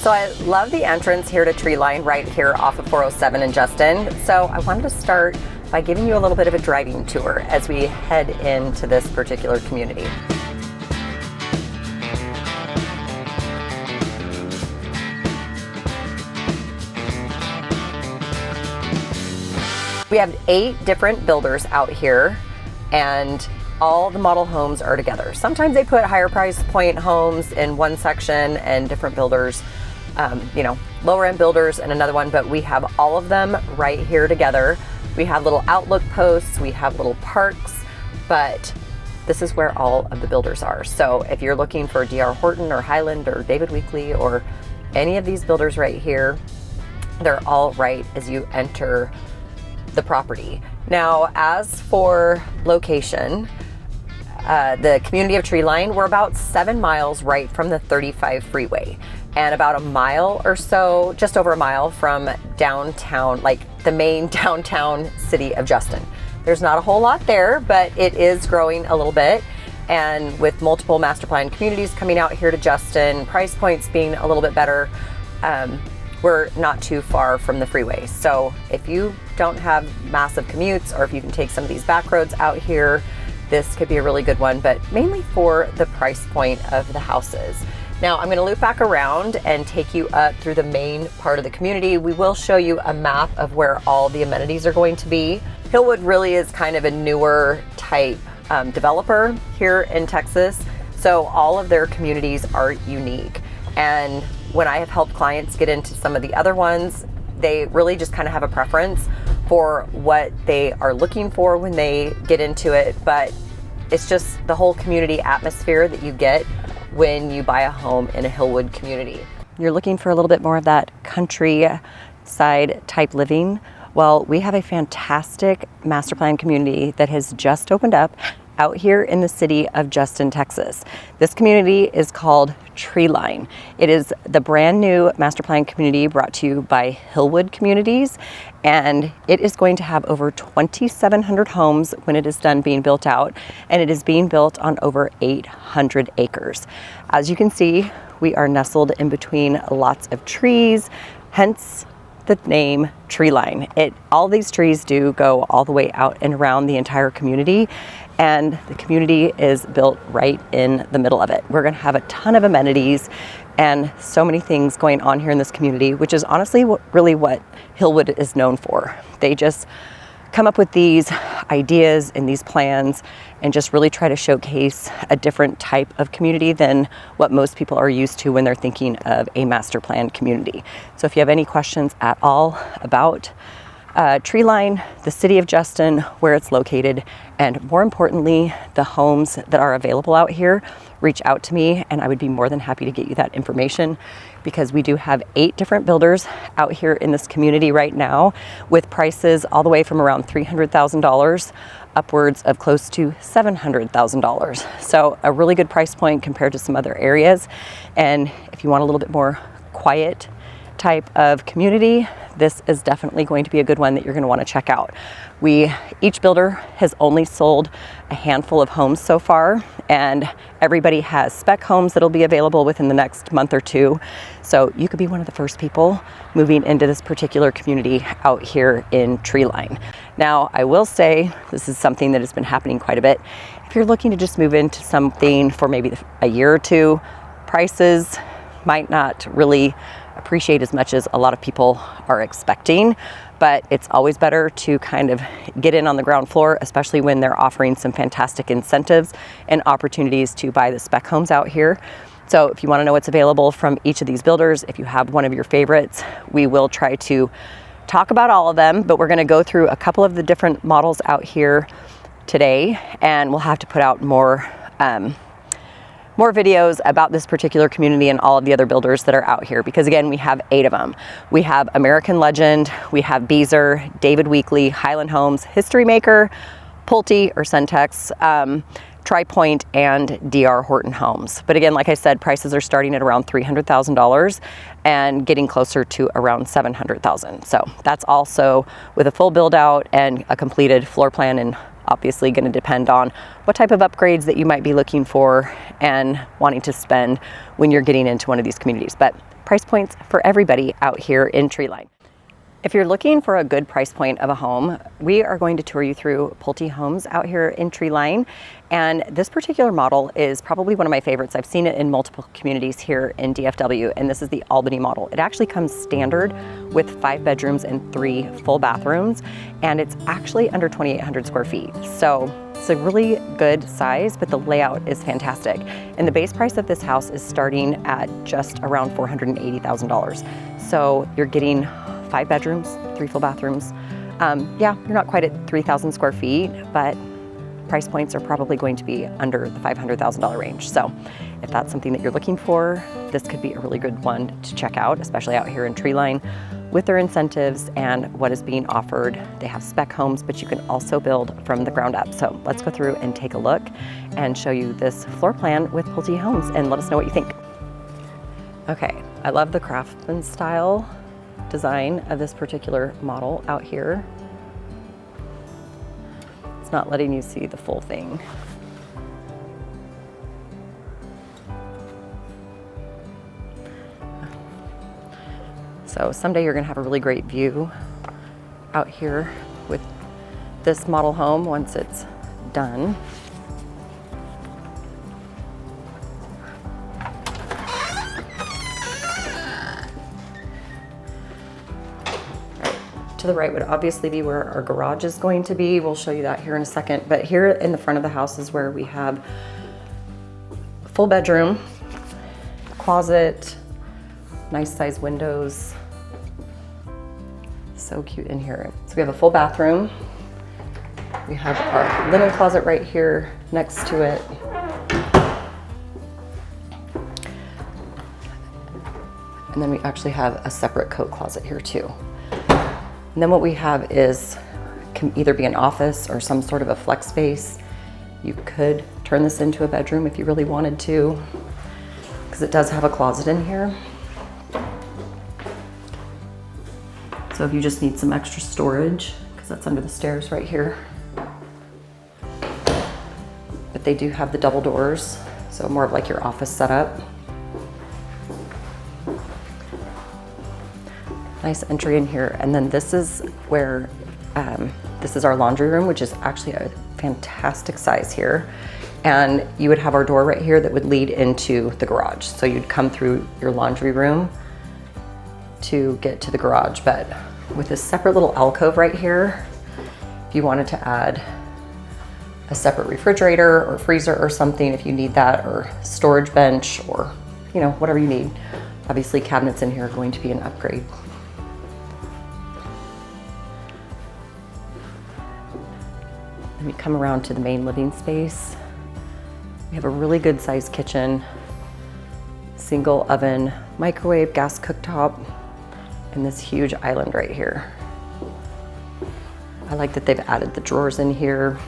So I love the entrance here to Treeline right here off of 407 in Justin. So I wanted to start by giving you a little bit of a driving tour as we head into this particular community. We have 8 different builders out here, and all the model homes are together. Sometimes they put higher price point homes in one section and different builders, lower end builders in another one, but we have all of them right here together. We have little outlook posts, we have little parks, but this is where all of the builders are. So if you're looking for D.R. Horton or Highland or David Weekley or any of these builders right here, they're all right as you enter the property. Now, as for location, the community of Treeline, we're about 7 miles right from the 35 freeway and about a mile or so, just over a mile from downtown, like the main downtown city of Justin. There's not a whole lot there, but it is growing a little bit. And with multiple master plan communities coming out here to Justin, price points being a little bit better, we're not too far from the freeway. So if you don't have massive commutes, or if you can take some of these back roads out here, this could be a really good one, but mainly for the price point of the houses. Now I'm going to loop back around and take you up through the main part of the community. We will show you a map of where all the amenities are going to be. Hillwood really is kind of a newer type developer here in Texas, so all of their communities are unique. And when I have helped clients get into some of the other ones, they really just kind of have a preference for what they are looking for when they get into it. But it's just the whole community atmosphere that you get when you buy a home in a Hillwood community. You're looking for a little bit more of that countryside type living. Well, we have a fantastic master plan community that has just opened up out here in the city of Justin, Texas. This community is called Treeline. It is the brand new master plan community brought to you by Hillwood Communities, and it is going to have over 2,700 homes when it is done being built out, and it is being built on over 800 acres. As you can see, we are nestled in between lots of trees, hence the name Treeline. All these trees do go all the way out and around the entire community, and the community is built right in the middle of it. We're going to have a ton of amenities and so many things going on here in this community, which is honestly really what Hillwood is known for. They just come up with these ideas and these plans and just really try to showcase a different type of community than what most people are used to when they're thinking of a master plan community. So if you have any questions at all about Treeline, the city of Justin, where it's located, and more importantly, the homes that are available out here, reach out to me and I would be more than happy to get you that information, because we do have 8 different builders out here in this community right now with prices all the way from around $300,000 upwards of close to $700,000. So a really good price point compared to some other areas. And if you want a little bit more quiet type of community, this is definitely going to be a good one that you're going to want to check out. Each builder has only sold a handful of homes so far, and everybody has spec homes that'll be available within the next month or 2. So you could be one of the first people moving into this particular community out here in Treeline. Now, I will say this is something that has been happening quite a bit. If you're looking to just move into something for maybe a year or 2, prices might not really appreciate as much as a lot of people are expecting, but it's always better to kind of get in on the ground floor, especially when they're offering some fantastic incentives and opportunities to buy the spec homes out here. So if you want to know what's available from each of these builders, if you have one of your favorites, we will try to talk about all of them, but we're going to go through a couple of the different models out here today, and we'll have to put out more videos about this particular community and all of the other builders that are out here, because again, we have 8 of them. We have American Legend, we have Beazer, David Weekley, Highland Homes, History Maker, Pulte or Centex, Tri Pointe, and D.R. Horton Homes. But again, like I said, prices are starting at around $300,000 and getting closer to around $700,000. So that's also with a full build out and a completed floor plan and obviously going to depend on what type of upgrades that you might be looking for and wanting to spend when you're getting into one of these communities. But price points for everybody out here in Treeline. If you're looking for a good price point of a home, we are going to tour you through Pulte homes out here in Treeline. And this particular model is probably one of my favorites. I've seen it in multiple communities here in DFW, and this is the Albany model. It actually comes standard with 5 bedrooms and 3 full bathrooms, and it's actually under 2,800 square feet. So it's a really good size, but the layout is fantastic. And the base price of this house is starting at just around $480,000. So you're getting 5 bedrooms, 3 full bathrooms. Yeah, you're not quite at 3,000 square feet, but price points are probably going to be under the $500,000 range. So if that's something that you're looking for, this could be a really good one to check out, especially out here in Treeline with their incentives and what is being offered. They have spec homes, but you can also build from the ground up. So let's go through and take a look and show you this floor plan with Pulte homes and let us know what you think. Okay, I love the craftsman style design of this particular model out here. It's not letting you see the full thing. So someday you're gonna have a really great view out here with this model home once it's done. To the right would obviously be where our garage is going to be. We'll show you that here in a second. But here in the front of the house is where we have a full bedroom, closet, nice size windows. So cute in here. So we have a full bathroom. We have our linen closet right here next to it. And then we actually have a separate coat closet here too. And then what we have is, can either be an office or some sort of a flex space. You could turn this into a bedroom if you really wanted to, because it does have a closet in here. So if you just need some extra storage, because that's under the stairs right here. But they do have the double doors, so more of like your office setup. Nice entry in here. And then this is where, this is our laundry room, which is actually a fantastic size here. And you would have our door right here that would lead into the garage. So you'd come through your laundry room to get to the garage. But with this separate little alcove right here, if you wanted to add a separate refrigerator or freezer or something, if you need that, or storage bench, or you know, whatever you need. Obviously cabinets in here are going to be an upgrade. Then we come around to the main living space. We have a really good sized kitchen, single oven, microwave, gas cooktop, and this huge island right here. I like that they've added the drawers in here.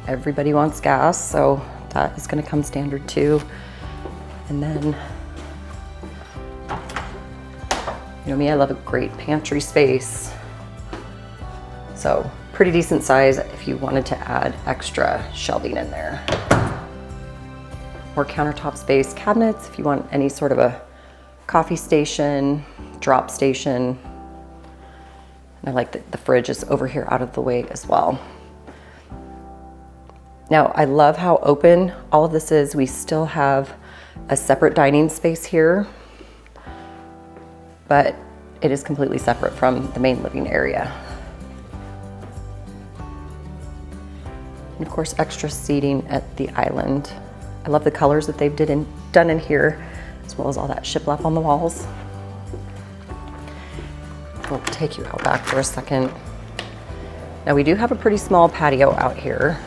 Everybody wants gas, so that is going to come standard too. And then, you know me, I love a great pantry space. So pretty decent size if you wanted to add extra shelving in there. More countertop space, cabinets if you want any sort of a coffee station, drop station. And I like that the fridge is over here out of the way as well. Now, I love how open all of this is. We still have a separate dining space here, but it is completely separate from the main living area. And of course, extra seating at the island. I love the colors that they've done in here, as well as all that shiplap on the walls. We'll take you out back for a second. Now we do have a pretty small patio out here.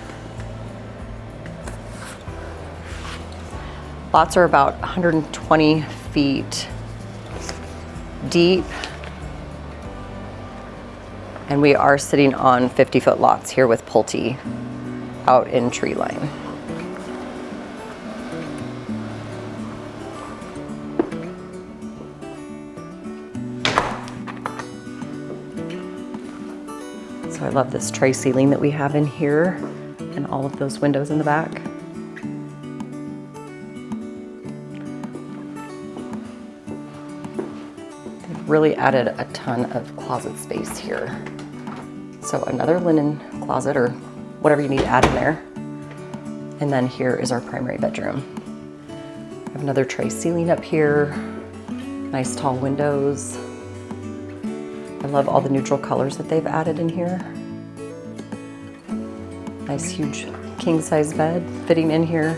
Lots are about 120 feet deep. And we are sitting on 50-foot lots here with Pulte out in Treeline. So I love this tray ceiling that we have in here and all of those windows in the back. They've really added a ton of closet space here. So another linen closet or whatever you need to add in there. And then here is our primary bedroom. I have another tray ceiling up here, nice tall windows. I love all the neutral colors that they've added in here. Nice huge king size bed fitting in here.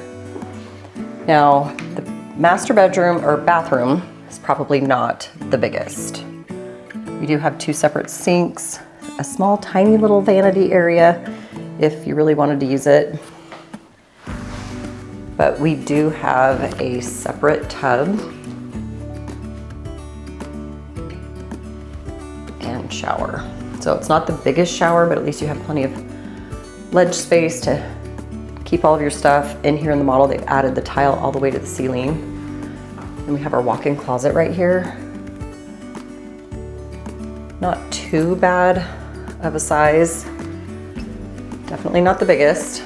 Now the master bedroom or bathroom is probably not the biggest. We do have 2 separate sinks, a small tiny little vanity area if you really wanted to use it. But we do have a separate tub and shower. So it's not the biggest shower, but at least you have plenty of ledge space to keep all of your stuff. In here in the model, they've added the tile all the way to the ceiling. And we have our walk-in closet right here. Not too bad of a size. Definitely not the biggest,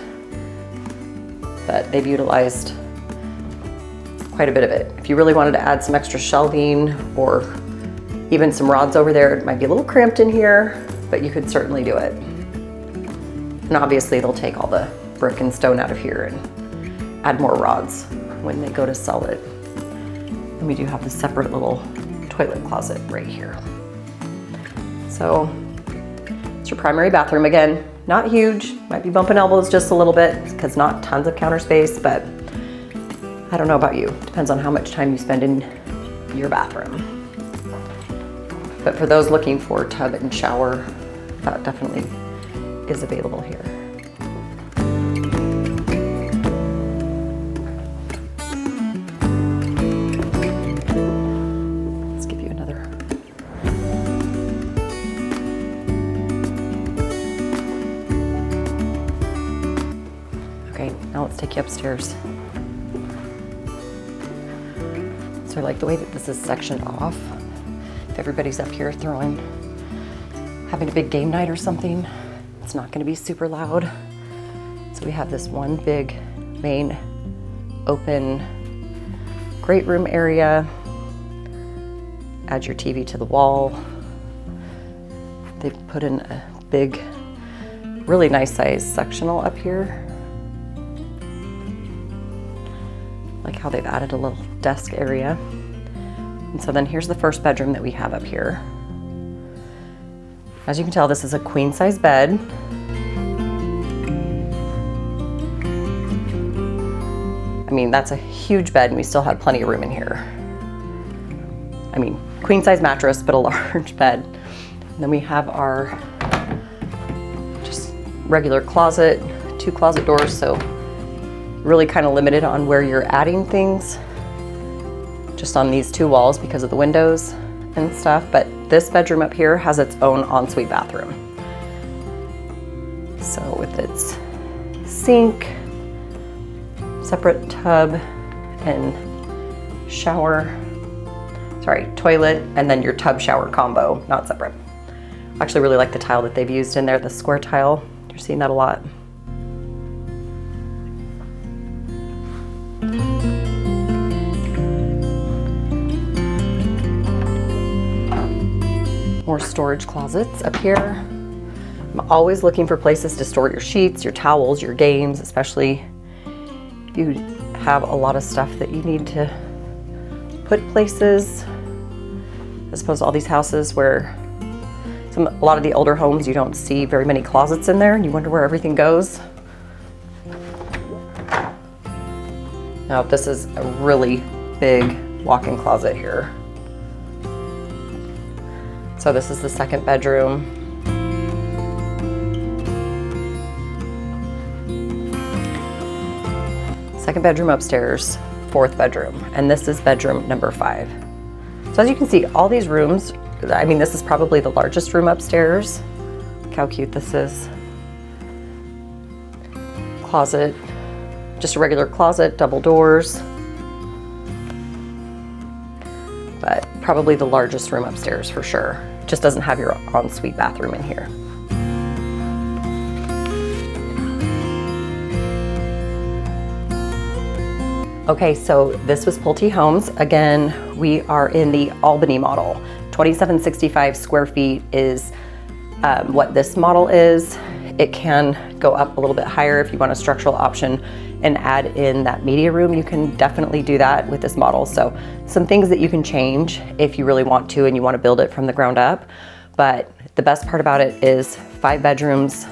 but they've utilized quite a bit of it. If you really wanted to add some extra shelving or even some rods over there, it might be a little cramped in here, but you could certainly do it. And obviously they'll take all the brick and stone out of here and add more rods when they go to sell it. And we do have the separate little toilet closet right here. So it's your primary bathroom. Again, not huge, might be bumping elbows just a little bit because not tons of counter space, but I don't know about you. Depends on how much time you spend in your bathroom. But for those looking for tub and shower, that definitely is available here. Let's give you another. Okay, now let's take you upstairs. So I like the way that this is sectioned off. If everybody's up here having a big game night or something, it's not going to be super loud. So we have this one big main open great room area. Add your TV to the wall. They've put in a big, really nice size sectional up here. Like how they've added a little desk area. And so then here's the first bedroom that we have up here. As you can tell, this is a queen size bed. I mean, that's a huge bed and we still had plenty of room in here. I mean, queen size mattress, but a large bed. And then we have our just regular closet, 2 closet doors, so really kind of limited on where you're adding things. Just on these 2 walls because of the windows and stuff, but this bedroom up here has its own ensuite bathroom. So with its sink, separate tub and toilet, and then your tub shower combo, not separate. I actually really like the tile that they've used in there, the square tile. You're seeing that a lot. More storage closets up here. I'm always looking for places to store your sheets, your towels, your games, especially if you have a lot of stuff that you need to put places, as opposed to all these houses where a lot of the older homes, you don't see very many closets in there and you wonder where everything goes. Now this is a really big walk-in closet here. So this is the second bedroom. Second bedroom upstairs, 4th bedroom, and this is bedroom number 5. So as you can see, all these rooms, I mean, this is probably the largest room upstairs. Look how cute this is. Closet, just a regular closet, double doors. But probably the largest room upstairs for sure. Just doesn't have your ensuite bathroom in here. Okay, so this was Pulte Homes. Again, we are in the Albany model. 2765 square feet is what this model is. It can go up a little bit higher if you want a structural option and add in that media room. You can definitely do that with this model. So some things that you can change if you really want to and you want to build it from the ground up. But the best part about it is 5 bedrooms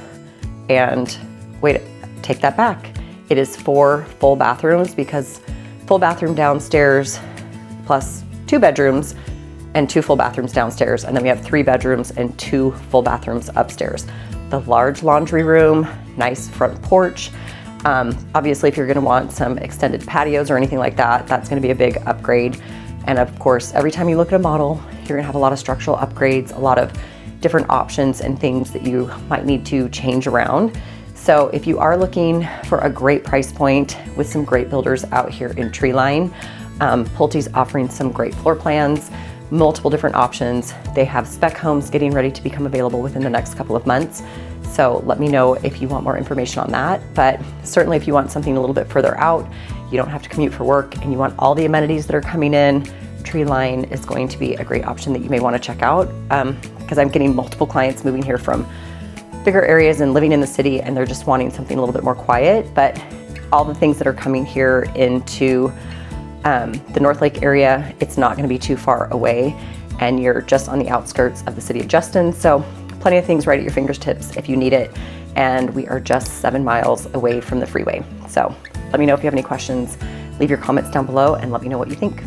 and wait, take that back. It is 4 full bathrooms because full bathroom downstairs plus 2 bedrooms and 2 full bathrooms downstairs. And then we have 3 bedrooms and 2 full bathrooms upstairs. The large laundry room, nice front porch. Obviously, if you're gonna want some extended patios or anything like that, that's gonna be a big upgrade. And of course, every time you look at a model, you're gonna have a lot of structural upgrades, a lot of different options and things that you might need to change around. So if you are looking for a great price point with some great builders out here in Treeline, Pulte's offering some great floor plans, multiple different options. They have spec homes getting ready to become available within the next couple of months. So let me know if you want more information on that. But certainly if you want something a little bit further out, you don't have to commute for work and you want all the amenities that are coming in, Treeline is going to be a great option that you may want to check out. Because I'm getting multiple clients moving here from bigger areas and living in the city, and they're just wanting something a little bit more quiet. But all the things that are coming here into the North Lake area, it's not going to be too far away, and you're just on the outskirts of the city of Justin. So plenty of things right at your fingertips if you need it. And we are just 7 miles away from the freeway. So let me know if you have any questions. Leave your comments down below and let me know what you think.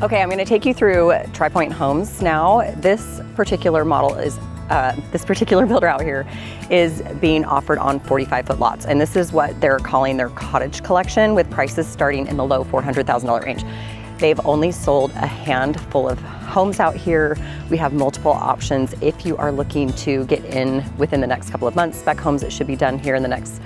Okay, I'm going to take you through Tri Pointe Homes now. This particular model is this particular builder out here is being offered on 45-foot lots. And this is what they're calling their cottage collection, with prices starting in the low $400,000 range. They've only sold a handful of homes out here. We have multiple options if you are looking to get in within the next couple of months. Spec homes, it should be done here in the next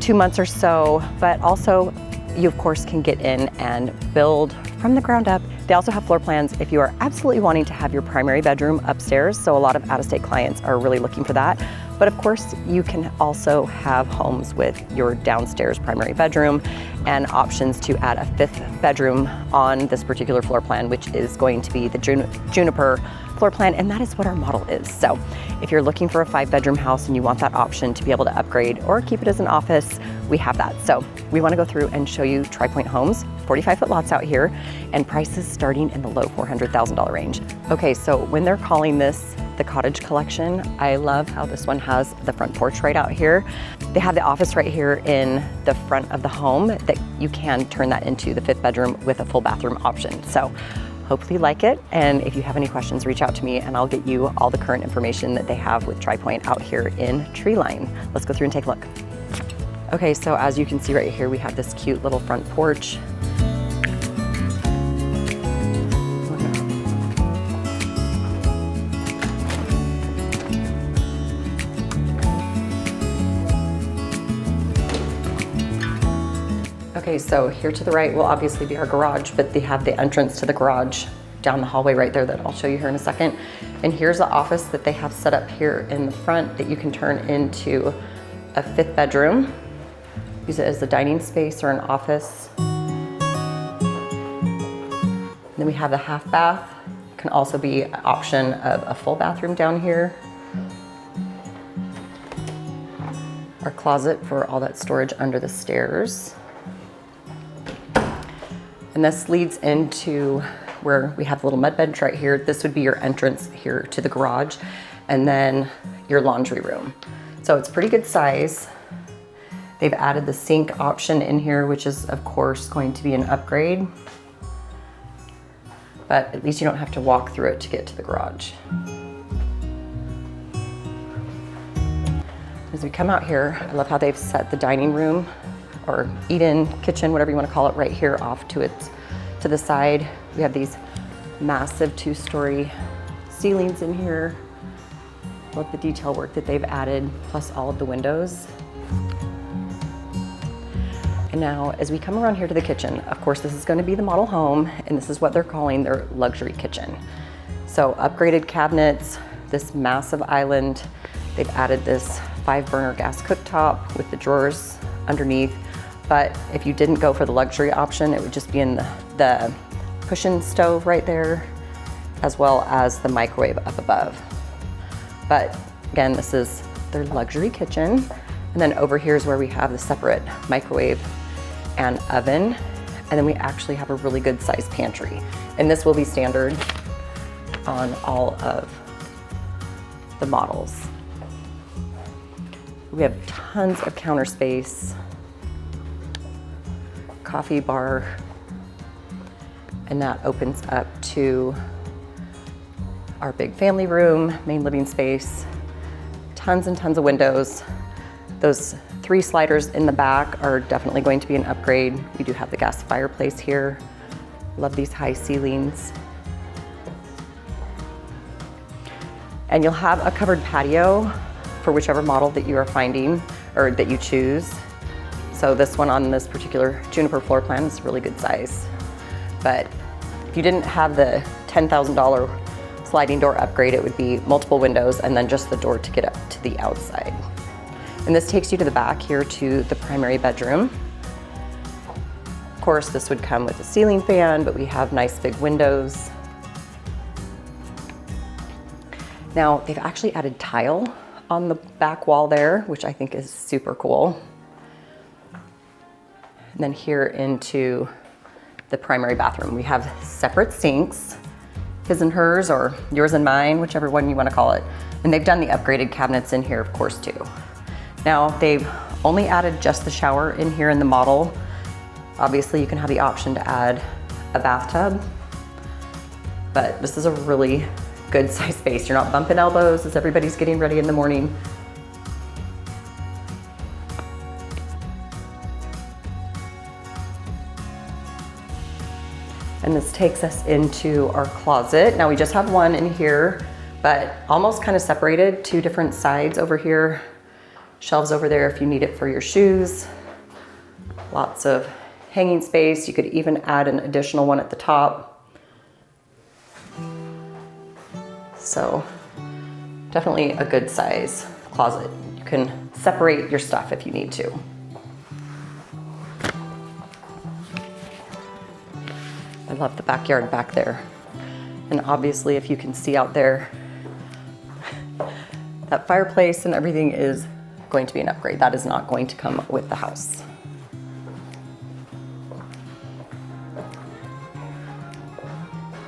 2 months or so, but also you of course can get in and build from the ground up. They also have floor plans if you are absolutely wanting to have your primary bedroom upstairs. So a lot of out-of-state clients are really looking for that. But of course, you can also have homes with your downstairs primary bedroom and options to add a 5th bedroom on this particular floor plan, which is going to be the Juniper floor plan, and that is what our model is. So if you're looking for a 5-bedroom house and you want that option to be able to upgrade or keep it as an office, we have that. So we want to go through and show you Tri Pointe Homes, 45-foot lots out here, and prices starting in the low $400,000 range. Okay, so when they're calling this the cottage collection, I love how this one has the front porch right out here. They have the office right here in the front of the home that you can turn that into the 5th bedroom with a full bathroom option. So hopefully you like it. And if you have any questions, reach out to me and I'll get you all the current information that they have with Tri Pointe out here in Treeline. Let's go through and take a look. Okay, so as you can see right here, we have this cute little front porch. Okay, so here to the right will obviously be our garage, but they have the entrance to the garage down the hallway right there that I'll show you here in a second. And here's the office that they have set up here in the front that you can turn into a 5th bedroom. Use it as a dining space or an office. And then we have the half bath. Can also be an option of a full bathroom down here. Our closet for all that storage under the stairs. And this leads into where we have a little mud bench right here. This would be your entrance here to the garage, and then your laundry room. So it's pretty good size. They've added the sink option in here, which is of course going to be an upgrade, but at least you don't have to walk through it to get to the garage. As we come out here, I love how they've set the dining room or eat-in kitchen, whatever you want to call it, right here off to the side. We have these massive 2-story ceilings in here. Love the detail work that they've added, plus all of the windows. And now, as we come around here to the kitchen, of course, this is going to be the model home, and this is what they're calling their luxury kitchen. So upgraded cabinets, this massive island. They've added this 5-burner gas cooktop with the drawers underneath. But if you didn't go for the luxury option, it would just be in the push-in stove right there, as well as the microwave up above. But again, this is their luxury kitchen. And then over here is where we have the separate microwave and oven. And then we actually have a really good sized pantry. And this will be standard on all of the models. We have tons of counter space, coffee bar, and that opens up to our big family room, main living space, tons and tons of windows. Those 3 sliders in the back are definitely going to be an upgrade. We do have the gas fireplace here. Love these high ceilings. And you'll have a covered patio for whichever model that you are finding or that you choose. So this one on this particular Juniper floor plan is really good size. But if you didn't have the $10,000 sliding door upgrade, it would be multiple windows and then just the door to get up to the outside. And this takes you to the back here to the primary bedroom. Of course, this would come with a ceiling fan, but we have nice big windows. Now, they've actually added tile on the back wall there, which I think is super cool. And then here into the primary bathroom. We have separate sinks, his and hers, or yours and mine, whichever one you want to call it. And they've done the upgraded cabinets in here, of course, too. Now, they've only added just the shower in here in the model. Obviously, you can have the option to add a bathtub, but this is a really good size space. You're not bumping elbows as everybody's getting ready in the morning. And this takes us into our closet. Now we just have one in here, but almost kind of separated, 2 different sides over here. Shelves over there if you need it for your shoes. Lots of hanging space. You could even add an additional one at the top. So definitely a good size closet. You can separate your stuff if you need to. I love the backyard back there. And obviously, if you can see out there, that fireplace and everything is going to be an upgrade. That is not going to come with the house.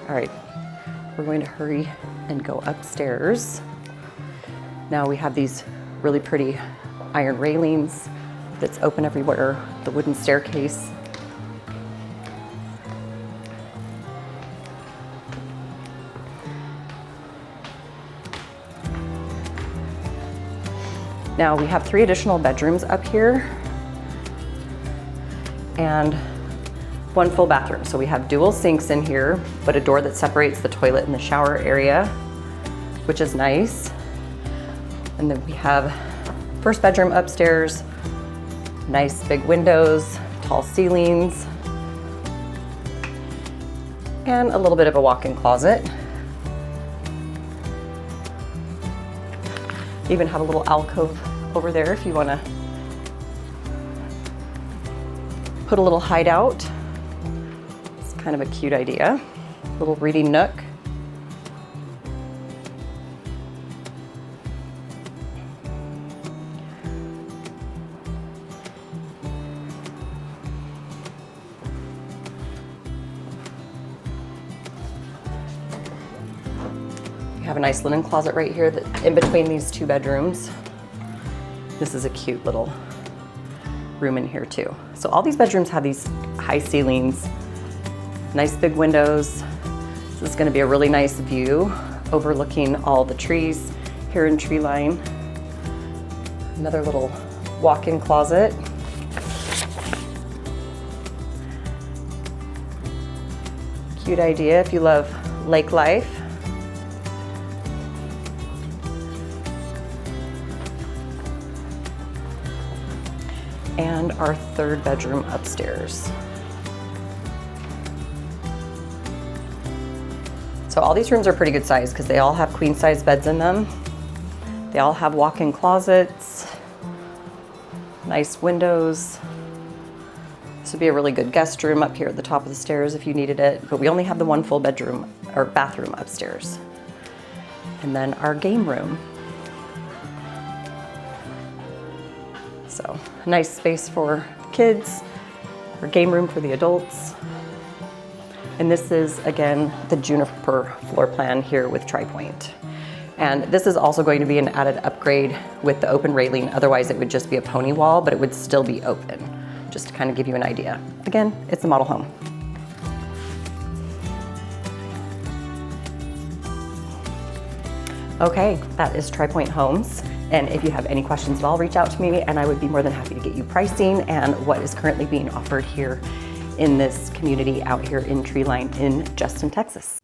All right, we're going to hurry and go upstairs. Now we have these really pretty iron railings that's open everywhere, the wooden staircase. Now we have 3 additional bedrooms up here and 1 full bathroom. So we have dual sinks in here, but a door that separates the toilet and the shower area, which is nice. And then we have first bedroom upstairs, nice big windows, tall ceilings, and a little bit of a walk-in closet. Even have a little alcove over there if you want to put a little hideout. It's kind of a cute idea. Little reading nook. Have a nice linen closet right here that in between these 2 bedrooms. This is a cute little room in here too. So all these bedrooms have these high ceilings, nice big windows. This is going to be a really nice view overlooking all the trees here in Treeline. Another little walk-in closet. Cute idea if you love lake life. And our 3rd bedroom upstairs. So all these rooms are pretty good size because they all have queen size beds in them. They all have walk-in closets, nice windows. This would be a really good guest room up here at the top of the stairs if you needed it, but we only have the one full bedroom or bathroom upstairs. And then our game room. So a nice space for kids, our game room for the adults. And this is, again, the juniper floor plan here with Tri Pointe. And this is also going to be an added upgrade with the open railing. Otherwise, it would just be a pony wall, but it would still be open, just to kind of give you an idea. Again, it's a model home. Okay, that is Tri Pointe Homes. And if you have any questions at all, reach out to me and I would be more than happy to get you pricing and what is currently being offered here in this community out here in Treeline in Justin, Texas.